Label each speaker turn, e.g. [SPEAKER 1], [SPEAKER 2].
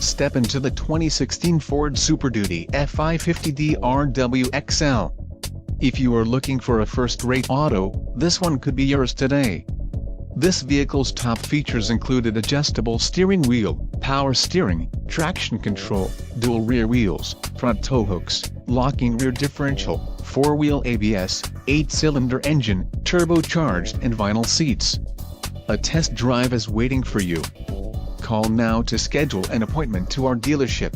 [SPEAKER 1] Step into the 2016 Ford Super Duty F-550 DRW XL. If you are looking for a first-rate auto, this one could be yours today. This vehicle's top features included adjustable steering wheel, power steering, traction control, dual rear wheels, front tow hooks, locking rear differential, 4-wheel ABS, 8-cylinder engine, turbocharged and vinyl seats. A test drive is waiting for you. Call now to schedule an appointment to our dealership.